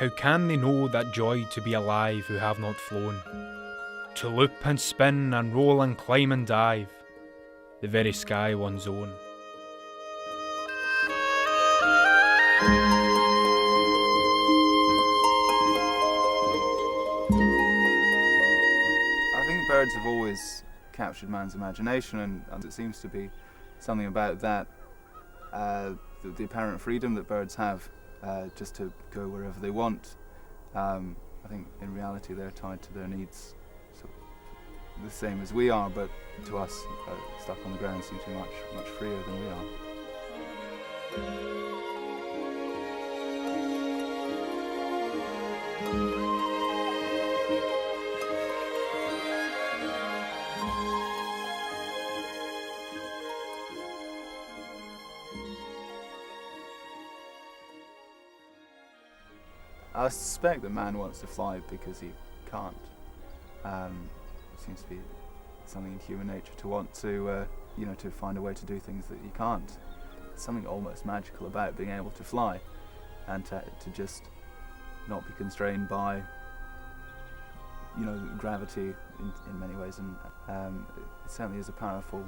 How can they know that joy to be alive who have not flown? To loop and spin and roll and climb and dive, the very sky one's own. I think birds have always captured man's imagination, and it seems to be something about that, the apparent freedom that birds have just to go wherever they want. I think in reality they're tied to their needs, so the same as we are, but to us, stuck on the ground seem to be much freer than we are. I suspect that man wants to fly because he can't. It seems to be something in human nature to want to, to find a way to do things that you can't. There's something almost magical about being able to fly and to just not be constrained by, gravity in many ways. And it certainly is a powerful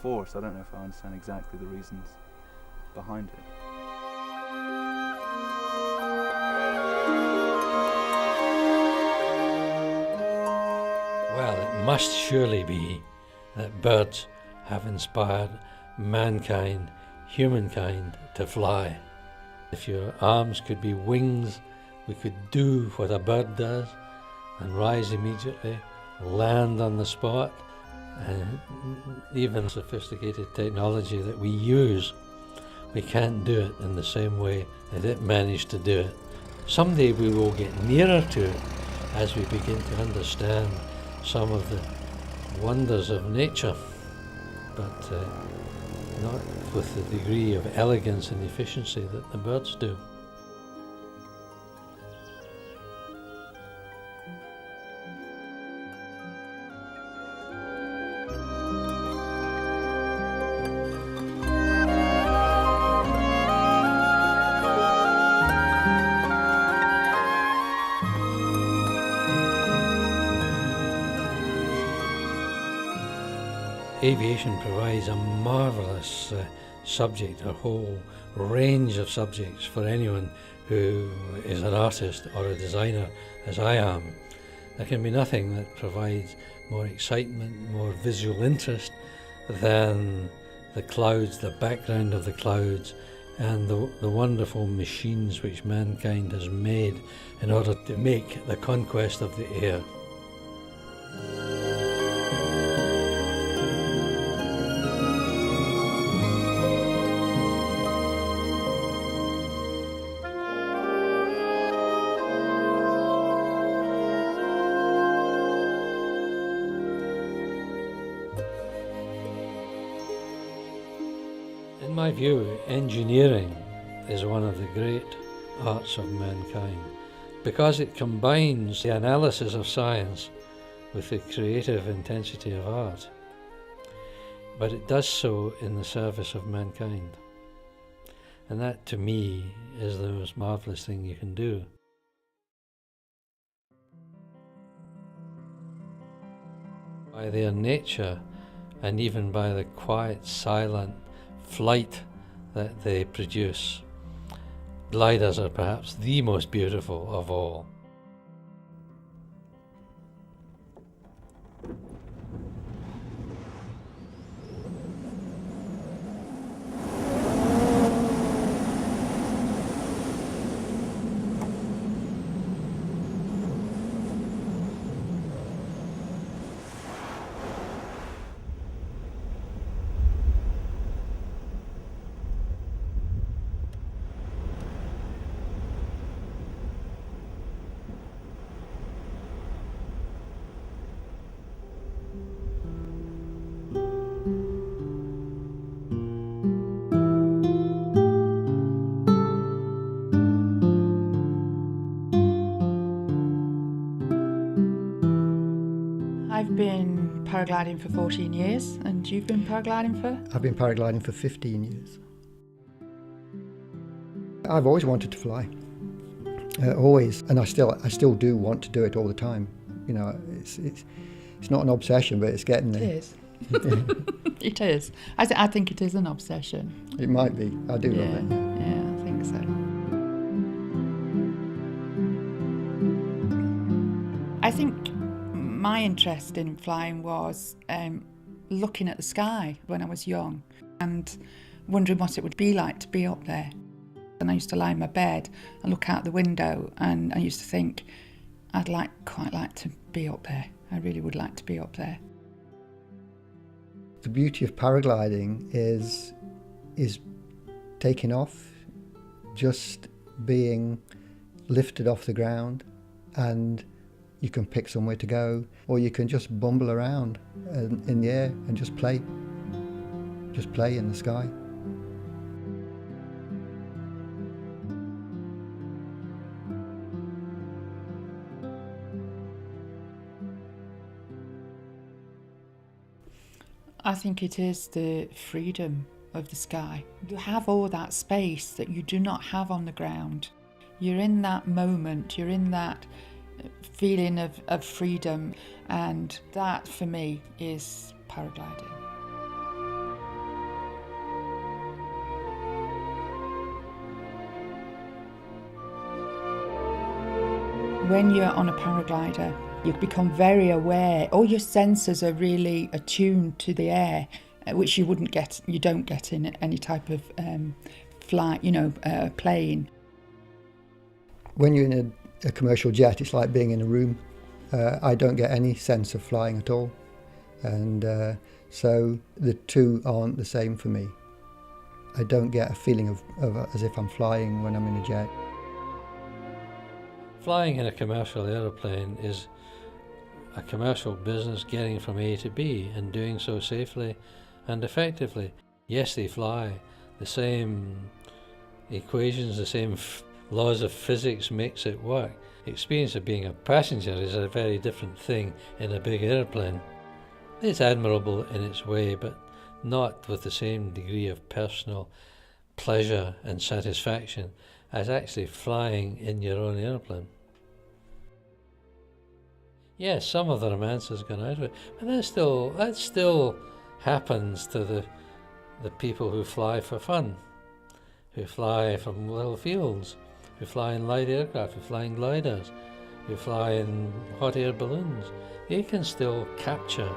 force. I don't know if I understand exactly the reasons behind it. Well, it must surely be that birds have inspired mankind, humankind, to fly. If your arms could be wings, we could do what a bird does and rise immediately, land on the spot, and even sophisticated technology that we use, we can't do it in the same way that it managed to do it. Someday we will get nearer to it as we begin to understand some of the wonders of nature, but not with the degree of elegance and efficiency that the birds do. Aviation provides a marvellous subject, a whole range of subjects for anyone who is an artist or a designer, as I am. There can be nothing that provides more excitement, more visual interest than the clouds, the background of the clouds, and the wonderful machines which mankind has made in order to make the conquest of the air. In my view, engineering is one of the great arts of mankind because it combines the analysis of science with the creative intensity of art. But it does so in the service of mankind. And that, to me, is the most marvellous thing you can do. By their nature, and even by the quiet, silent flight that they produce, gliders are perhaps the most beautiful of all. I've been paragliding for 14 years, and you've been paragliding for? I've been paragliding for 15 years. I've always wanted to fly. Always, and I still do want to do it all the time. You know, it's not an obsession, but it's getting there. It is. It is. I think it is an obsession. It might be. I do love it. Yeah, I think so. I think my interest in flying was looking at the sky when I was young and wondering what it would be like to be up there. And I used to lie in my bed and look out the window, and I used to think, I'd quite like to be up there. I really would like to be up there. The beauty of paragliding is taking off, just being lifted off the ground, and you can pick somewhere to go, or you can just bumble around in the air and just play in the sky. I think it is the freedom of the sky. You have all that space that you do not have on the ground. You're in that moment, you're in that feeling of freedom, and that for me is paragliding. When you're on a paraglider, you become very aware. All your senses are really attuned to the air, which you don't get in any type of flight, plane. When you're in a commercial jet, it's like being in a room. I don't get any sense of flying at all. And so the two aren't the same for me. I don't get a feeling of as if I'm flying when I'm in a jet. Flying in a commercial aeroplane is a commercial business getting from A to B and doing so safely and effectively. Yes, they fly. The same equations, the same laws of physics makes it work. The experience of being a passenger is a very different thing in a big airplane. It's admirable in its way, but not with the same degree of personal pleasure and satisfaction as actually flying in your own airplane. Yes, some of the romance has gone out of it, but that still happens to the people who fly for fun, who fly from little fields, who fly in light aircraft, who fly in gliders, who fly in hot air balloons. They can still capture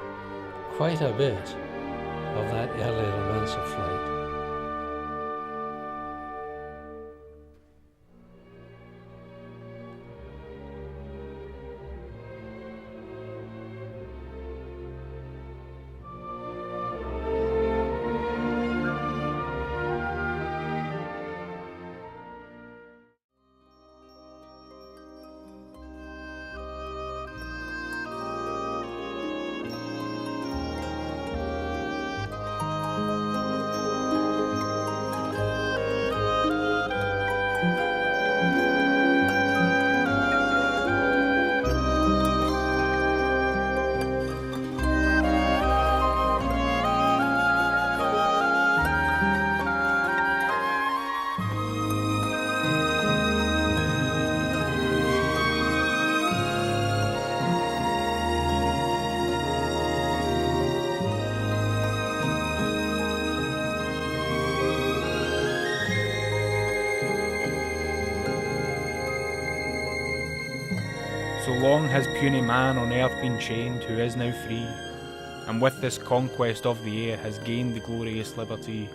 quite a bit of that early romance of flight. So long has puny man on earth been chained, who is now free, and with this conquest of the air has gained the glorious liberty.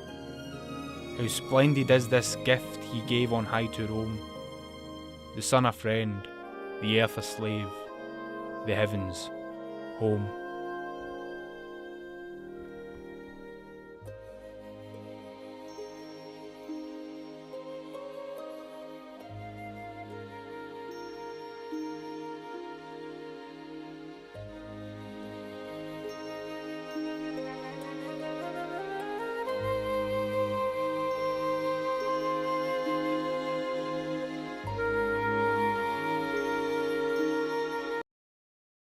How splendid is this gift he gave on high to Rome, the sun a friend, the earth a slave, the heavens home.